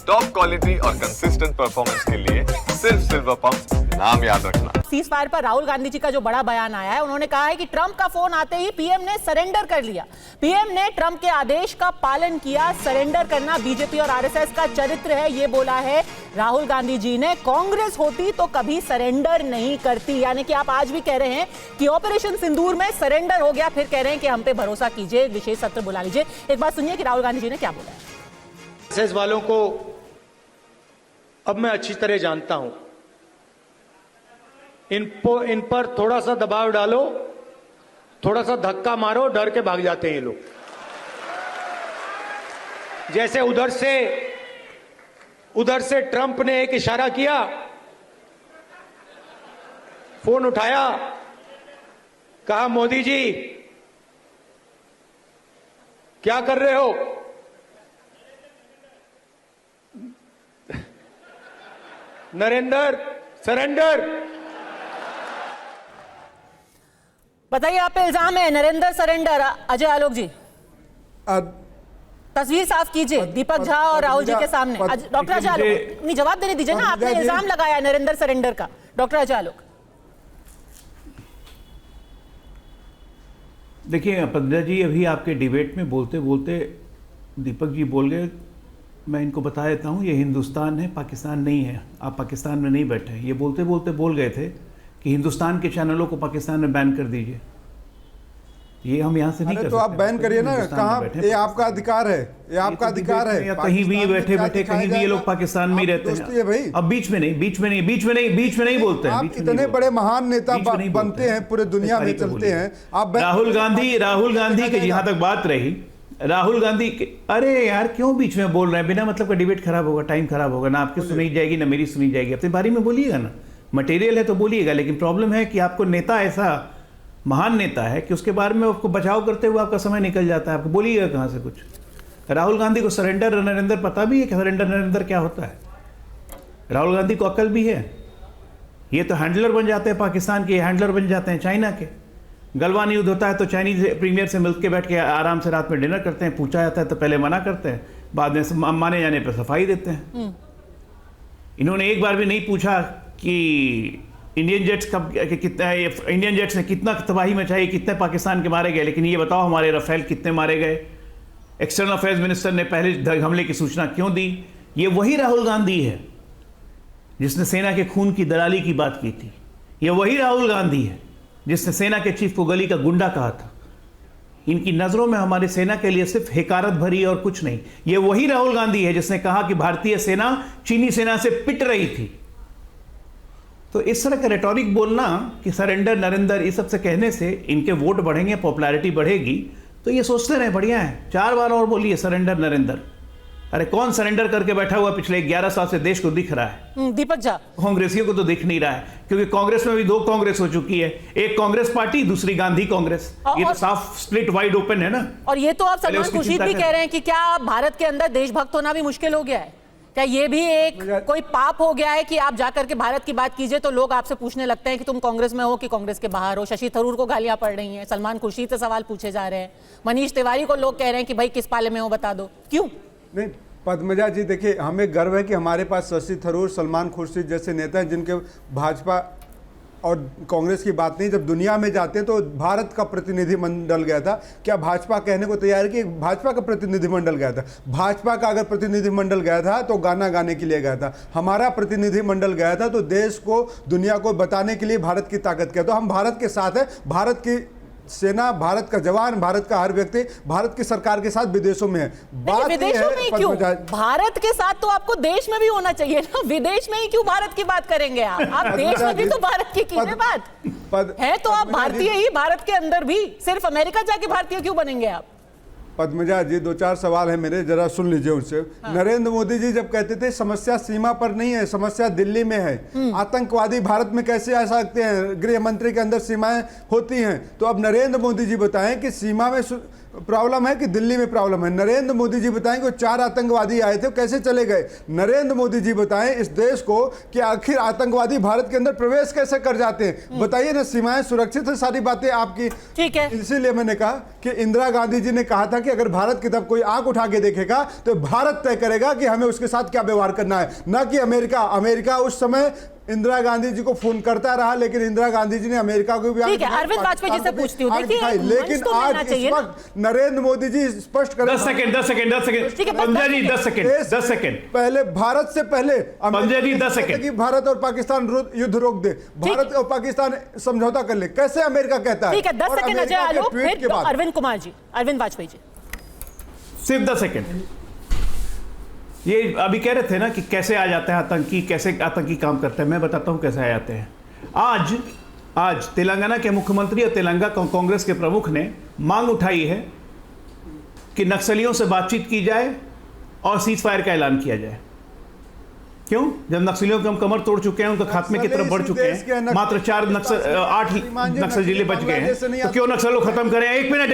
Top quality और consistent performance के लिए सिर्फ सिल्वर पंप नाम याद रखना। सीज फायर पर राहुल गांधी जी का जो बड़ा बयान आया है, उन्होंने कहा है कि ट्रंप का फोन आते ही पीएम ने सरेंडर कर लिया। पीएम ने ट्रंप के आदेश का पालन किया। सरेंडर करना बीजेपी और आरएसएस का चरित्र है, ये बोला है राहुल गांधी जी ने। कांग्रेस होती तो कभी सरेंडर नहीं करती। यानी कि आप आज भी कह रहे हैं कि ऑपरेशन सिंदूर में सरेंडर हो गया, फिर कह रहे हैं कि हम पे भरोसा कीजिए, विशेष सत्र बुला लीजिए। एक बात सुनिए कि राहुल गांधी जी ने क्या बोला है। आरएसएस वालों को अब मैं अच्छी तरह जानता हूं। इन पर थोड़ा सा दबाव डालो, थोड़ा सा धक्का मारो, डर के भाग जाते हैं ये लोग। जैसे उधर से ट्रंप ने एक इशारा किया, फोन उठाया, कहा मोदी जी क्या कर रहे हो? नरेंद्र सरेंडर। बताइए, आप पे इल्जाम है नरेंद्र सरेंडर। अजय आलोक जी, तस्वीर साफ कीजिए दीपक झा और राहुल जी के सामने। डॉक्टर अजय आलोक, नहीं जवाब देने दीजिए ना, आपने इल्जाम लगाया नरेंद्र सरेंडर का। डॉक्टर अजय आलोक, देखिए पंद्रह जी, अभी आपके डिबेट में बोलते बोलते दीपक जी बोल गए। मैं इनको बता देता हूँ, ये हिंदुस्तान है, पाकिस्तान नहीं है। आप पाकिस्तान में नहीं बैठे। ये बोलते बोलते बोल गए थे कि हिंदुस्तान के चैनलों को पाकिस्तान में बैन कर दीजिए। ये हम यहाँ से नहीं कर सकते। तो आप बैन करिए ना, कहाँ? ये आपका अधिकार है, ये आपका अधिकार है। या कहीं भी बैठे बैठे कहीं भी ये लोग पाकिस्तान में ही रहते हैं भाई। अब बीच में नहीं बोलते हैं। आप इतने बड़े महान नेता बनते हैं, पूरे दुनिया में चलते हैं आप। राहुल गांधी की जहां तक बात रही, राहुल गांधी के, अरे यार क्यों बीच में बोल रहे हैं? बिना मतलब का डिबेट खराब होगा, टाइम खराब होगा ना। आपकी सुनी जाएगी ना मेरी सुनी जाएगी। अपने बारे में बोलिएगा ना, मटेरियल है तो बोलिएगा। लेकिन प्रॉब्लम है कि आपको नेता ऐसा महान नेता है कि उसके बारे में आपको बचाव करते हुए आपका समय निकल जाता है। आपको बोलिएगा कहाँ से कुछ। राहुल गांधी को सरेंडर नरेंद्र पता भी है कि सरेंडर नरेंद्र क्या होता है। राहुल गांधी को अकल भी है। ये तो हैंडलर बन जाते हैं पाकिस्तान के, हैंडलर बन जाते हैं चाइना के। गलवान युद्ध होता है तो चाइनीज प्रीमियर से मिल के बैठ के आराम से रात में डिनर करते हैं। पूछा जाता है तो पहले मना करते हैं, बाद में माने जाने पर सफाई देते हैं। इन्होंने एक बार भी नहीं पूछा कि इंडियन जेट्स कब कितना, इंडियन जेट्स ने कितना तबाही मचाई, कितने पाकिस्तान के मारे गए। लेकिन ये बताओ हमारे राफेल कितने मारे गए? एक्सटर्नल अफेयर्स मिनिस्टर ने पहले हमले की सूचना क्यों दी? ये वही राहुल गांधी है जिसने सेना के खून की दलाली की बात की थी। ये वही राहुल गांधी है जिसने सेना के चीफ को गली का गुंडा कहा था। इनकी नजरों में हमारी सेना के लिए सिर्फ हिकारत भरी और कुछ नहीं। ये वही राहुल गांधी है जिसने कहा कि भारतीय सेना चीनी सेना से पिट रही थी। तो इस तरह का रेटोरिक बोलना कि सरेंडर नरेंद्र, इस सब से कहने से इनके वोट बढ़ेंगे, पॉपुलैरिटी बढ़ेगी। तो ये सोचते रहे, बढ़िया है। 4 बार और बोलिए सरेंडर नरेंद्र। अरे कौन सरेंडर करके बैठा हुआ पिछले 11 साल से देश को दिख रहा है? दीपक झा, कांग्रेसियों को तो दिख नहीं रहा है, क्योंकि कांग्रेस में भी 2 कांग्रेस हो चुकी है। एक कांग्रेस पार्टी, दूसरी गांधी कांग्रेस। ये तो साफ स्प्लिट वाइड ओपन है ना। और ये तो आप सलमान खुर्शीद भी कह रहे हैं कि क्या भारत के अंदर देशभक्त होना भी मुश्किल हो गया है? क्या ये भी एक कोई पाप हो गया है कि आप जाकर के भारत की बात कीजिए तो लोग आपसे पूछने लगते हैं कि तुम कांग्रेस में हो कि कांग्रेस के बाहर हो? शशि थरूर को गालियां पड़ रही हैं, सलमान खुर्शीद से सवाल पूछे जा रहे हैं, मनीष तिवारी को लोग कह रहे हैं कि भाई किस पाले में हो बता दो। क्यों नहीं? पद्मजा जी, देखिए हमें गर्व है कि हमारे पास शशि थरूर, सलमान खुर्शीद जैसे नेता हैं जिनके भाजपा और कांग्रेस की बात नहीं। जब दुनिया में जाते हैं तो भारत का प्रतिनिधिमंडल गया था। क्या भाजपा कहने को तैयार है कि भाजपा का प्रतिनिधिमंडल गया था? भाजपा का अगर प्रतिनिधिमंडल गया था तो गाना गाने के लिए गया था। हमारा प्रतिनिधिमंडल गया था तो देश को, दुनिया को बताने के लिए भारत की ताकत क्या। तो हम भारत के साथ है। भारत की सेना, भारत का जवान, भारत का हर व्यक्ति भारत की सरकार के साथ विदेशों में है। बात विदेशों में क्यों? भारत के साथ तो आपको देश में भी होना चाहिए ना। विदेश में ही क्यों भारत की बात करेंगे आप देश में भी तो भारत की कीजिए बात है। तो आप भारतीय ही भारत के अंदर भी, सिर्फ अमेरिका जाके भारतीय क्यों बनेंगे आप? पद्मजा जी, 2-4 सवाल है मेरे, जरा सुन लीजिए उनसे। हाँ। नरेंद्र मोदी जी जब कहते थे समस्या सीमा पर नहीं है, समस्या दिल्ली में है। आतंकवादी भारत में कैसे आ सकते हैं? गृह मंत्री के अंदर सीमाएं होती हैं। तो अब नरेंद्र मोदी जी बताएं कि सीमा में प्रॉब्लम है कि दिल्ली में प्रॉब्लम है? नरेंद्र मोदी जी बताएं कि 4 आतंकवादी आए थे, कैसे चले गए? नरेंद्र मोदी जी बताएं इस देश को कि आखिर आतंकवादी भारत के अंदर प्रवेश कैसे कर जाते हैं? बताइए ना, सीमाएं सुरक्षित है, सारी बातें आपकी। ठीक है। इसीलिए मैंने कहा कि इंदिरा गांधी जी ने कहा था कि अगर भारत की तरफ कोई आंख उठा के देखेगा तो भारत तय करेगा कि हमें उसके साथ क्या व्यवहार करना है, ना कि अमेरिका। अमेरिका उस समय इंदिरा गांधी जी को फोन करता रहा, लेकिन इंदिरा गांधी जी ने अमेरिका को भी ठीक है, अरविंद वाजपेयी जी से पूछती हूँ, देखिए लेकिन आज इस वक्त नरेंद्र मोदी जी स्पष्ट करें। 10 सेकंड ठीक है, पंजा जी 10 सेकंड पहले भारत से पहले पंजा जी 10 सेकंड कि भारत और पाकिस्तान युद्ध रोक दे, भारत और पाकिस्तान समझौता कर ले, कैसे अमेरिका कहता है? ठीक है, 10 और सेकंड अजय अमेरिका के आलोक, ट्वीट फिर के बाद अरविंद कुमार जी, अरविंद वाजपेयी जी। सिर्फ 10 सेकंड। ये अभी कह रहे थे ना कि कैसे आ जाता है आतंकी, कैसे आतंकी काम करते हैं। मैं बताता हूं कैसे आ जाते हैं। आज तेलंगाना के मुख्यमंत्री और तेलंगाना कांग्रेस के प्रमुख ने मांग उठाई है कि नक्सलियों से बातचीत की जाए और सीज फायर का ऐलान किया जाए। क्यों? जब नक्सलियों के हम कमर तोड़ चुके हैं, उनका खात्मे की तरफ बढ़ चुके हैं, मात्र 8 नक्सल जिले बच गए हैं, तो क्यों नक्सलों को खत्म करें? एक मिनट,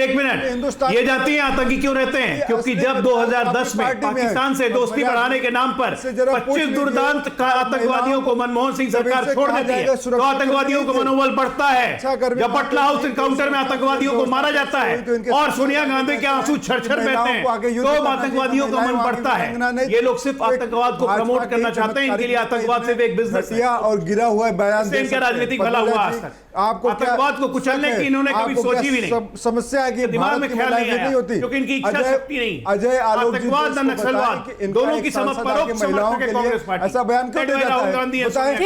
ये जानती हैं आतंकी क्यों रहते हैं? क्योंकि जब 2010 में पाकिस्तान से दोस्ती बढ़ाने के नाम पर 25 दुर्दांत आतंकवादियों को मनमोहन सिंह सरकार छोड़ देती है, तो आतंकवादियों का मनोबल बढ़ता है। जब पटला हाउस एनकाउंटर में आतंकवादियों को मारा जाता है और सोनिया गांधी के आंसू छरछर बहते हैं, तो आतंकवादियों का मन बढ़ता है। ये लोग सिर्फ आतंकवाद को प्रमोट करना चाहते हैं, इनके लिए आतंकवाद सिर्फ एक बिजनेस है और गिरा हुआ बयान इनका राजनीतिक भला हुआ आज तक। आपको आतंकवाद को कुचलने की इन्होंने कभी सोची भी नहीं। समस्या है कि दिमाग में ख्याल नहीं होती, क्योंकि इनकी इच्छा शक्ति नहीं। अजय आलोक जी आतंकवाद और नक्सलवाद दोनों की परोक्ष समर्थक है कांग्रेस पार्टी। ऐसा बयान क्यों दिया जाता है? बताएं।